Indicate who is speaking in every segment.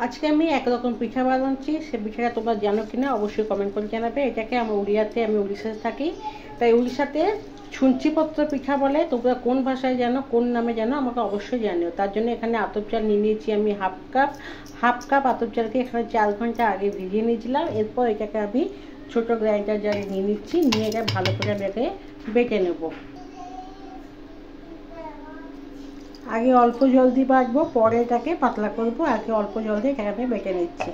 Speaker 1: আজকে আমি একরকম পিঠা বানাচ্ছি, সে পিঠাটা তোমরা জানো কিনা অবশ্যই কমেন্ট করে জানাবে। এটাকে আমার উড়িয়াতে, আমি উড়িষ্যাতে থাকি, তাই উড়িষ্যাতে ছুঞ্চিপত্র পিঠা বলে। তোমরা কোন ভাষায় জানো, কোন নামে জানো আমাকে অবশ্যই জানিও। তার জন্য এখানে আতপ চাল নিয়ে নিয়েছি আমি হাফ কাপ আতপ চালকে এখানে 4 ঘন্টা আগে ভিজিয়ে নিয়েছিলাম। এরপর এটাকে আমি ছোট গ্রাইন্ডার জারে নিয়ে নিচ্ছি, নিয়ে এটা ভালো করে বেটে নেবো। আগে অল্প জল দিয়ে বাটবো, পরে এটাকে পাতলা করবো। আগে অল্প জল দিয়ে এটাকে আমি বেটে নিচ্ছি।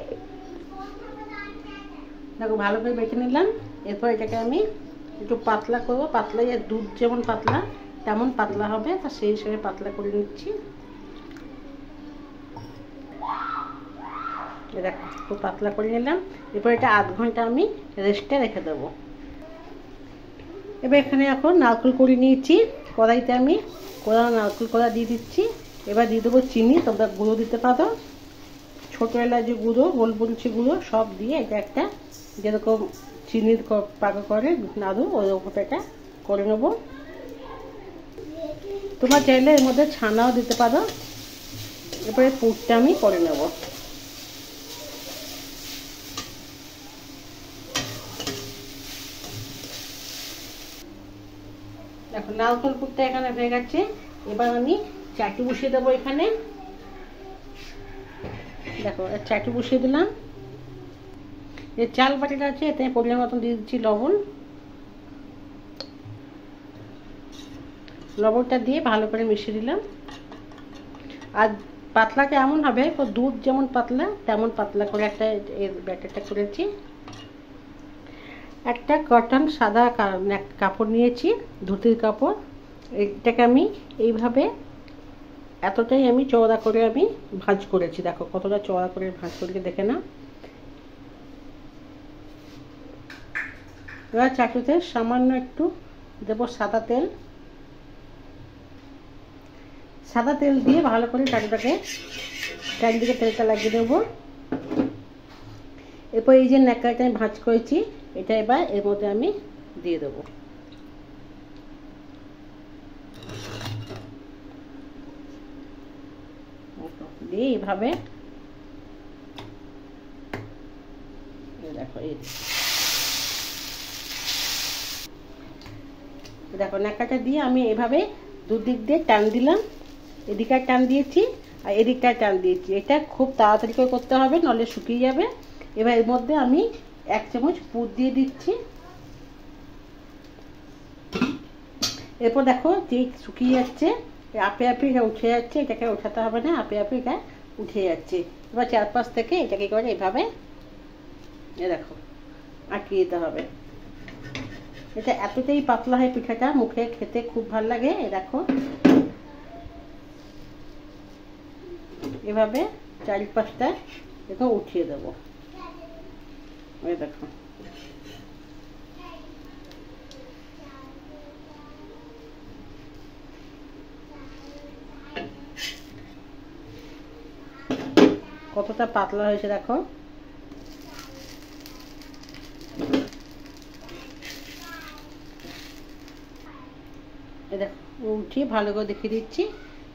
Speaker 1: দেখো ভালো করে বেটে নিলাম। এরপর এটাকে আমি একটু পাতলা করবো। পাতলা, দুধ যেমন পাতলা তেমন পাতলা হবে, তা সেই হিসেবে পাতলা করে নিচ্ছি। দেখো একটু পাতলা করে নিলাম। এরপর এটা আধ ঘন্টা আমি রেস্টে রেখে দেবো। এবার এখানে এখন নারকেল করে নিয়েছি। কড়াইতে আমি নারকেল কড়া দিয়ে দিচ্ছি। এবার দিয়ে দেবো চিনি, তোমরা গুঁড়ো দিতে পারো, ছোটো এলাচি গুঁড়ো, গোলমরিচি গুঁড়ো সব দিয়ে এটা একটা যেরকম চিনির পাকা করে নাড়ু ওরকম এটা করে নেবো। তোমার চাইলে এর মধ্যে ছানাও দিতে পারো। এরপরে পুরটা আমি করে নেব। দেখো নারকেল পুরটা এখানে হয়ে গেছে। এবার আমি চাটু বসিয়ে দেবো এখানে। দেখো চাটু বসিয়ে দিলাম। যে চাল বাটিটা আছে এতে পরিমাণ মতন দিয়ে দিচ্ছি লবণ। লবণটা দিয়ে ভালো করে মিশিয়ে দিলাম। আর পাতলাটা এমন হবে, দুধ যেমন পাতলা তেমন পাতলা করে একটা এর ব্যাটারটা করেছি। একটা কটন সাদা কাপড় নিয়েছি, ধুতির কাপড়। এটাকে আমি এইভাবে এতটাই আমি চওড়া করে আমি ভাঁজ করেছি। দেখো কতটা চওড়া করে ভাঁজ করে দেখে না। এবার চাটুতে সামান্য একটু দেবো সাদা তেল। সাদা তেল দিয়ে ভালো করে চাটুটাকে চারিদিকে তেলটা লাগিয়ে দেবো। এরপর এই যে ন্যাকড়াটা আমি ভাঁজ করেছি এটা এবার এর মধ্যে আমি দিয়ে দেবো। দিয়ে এইভাবে দেখো দেখো ন্যাকড়াটা দিয়ে আমি এভাবে দুদিক দিয়ে টান দিলাম। এদিকে টান দিয়েছি আর এদিকটা টান দিয়েছি। এটা খুব তাড়াতাড়ি করে করতে হবে, নলে শুকিয়ে যাবে। এবার এর মধ্যে আমি 1 চামচ পুর দিয়ে দিচ্ছি। এরপর দেখো যে শুকিয়ে যাচ্ছে, আপে আপে এটা উঠে যাচ্ছে। এটাকে ওঠাতে হবে না, আপে আপে এটা উঠে যাচ্ছে। এবার চারপাশ থেকে এটাকে করে এভাবে দেখো আটকে দিতে হবে। এটা এতটাই পাতলা হয় পিঠাটা, মুখে খেতে খুব ভালো লাগে। দেখো এভাবে চারিপাশটা দেখো উঠিয়ে দেবো। ওই দেখো কতটা পাতলা হয়েছে দেখো। দেখো উঠিয়ে ভালো করে দেখিয়ে দিচ্ছি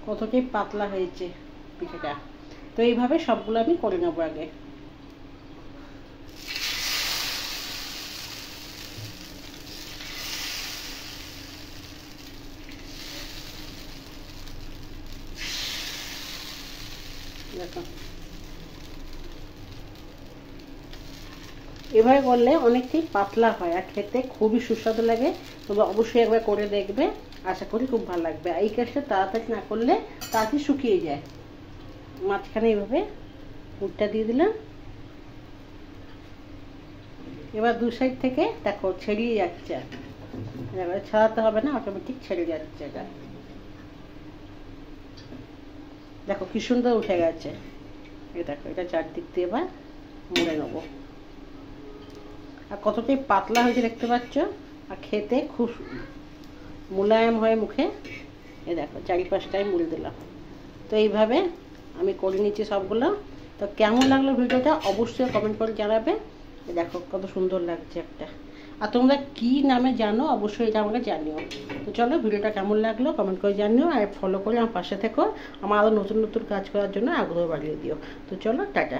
Speaker 1: কতটাই পাতলা হয়েছে পিঠাটা। তো এইভাবে সবগুলো আমি করে নেবো আগে। দেখো এভাবে করলে অনেকটাই পাতলা হয় আর খেতে খুবই সুস্বাদু লাগে। তবে অবশ্যই একবার করে দেখবে, আশা করি খুব ভালো লাগবে। এই কাজটা তাড়াতাড়ি না করলে তাড়াতাড়ি শুকিয়ে যায়। মাঝখানে এইভাবে পুরটা দিয়ে দিলাম। এবার দু সাইড থেকে দেখো ছেড়িয়ে যাচ্ছে, এবার ছাড়াতে হবে না, অটোমেটিক ছেড়ে যাচ্ছে। এটা দেখো কি সুন্দর উঠে গেছে। দেখো এটা চারদিক দিয়ে এবার মুড়ে নেবো। আর কতটাই পাতলা হয়েছে দেখতে পাচ্ছ, আর খেতে খুব মোলায়েম হয় মুখে। এ দেখো চারিপাশটাই মুড়ে দিলাম। তো এইভাবে আমি করে নিচ্ছি সবগুলো। তো কেমন লাগলো ভিডিওটা অবশ্যই কমেন্ট করে জানাবে। দেখো কত সুন্দর লাগছে একটা। আর তোমরা কী নামে জানো অবশ্যই এটা আমাকে জানিও। তো চলো, ভিডিওটা কেমন লাগলো কমেন্ট করে জানিও, আর ফলো করে আমার পাশে থেকো, আমার আরও নতুন নতুন কাজ করার জন্য আগ্রহ বাড়িয়ে দিও। তো চলো, টাটা।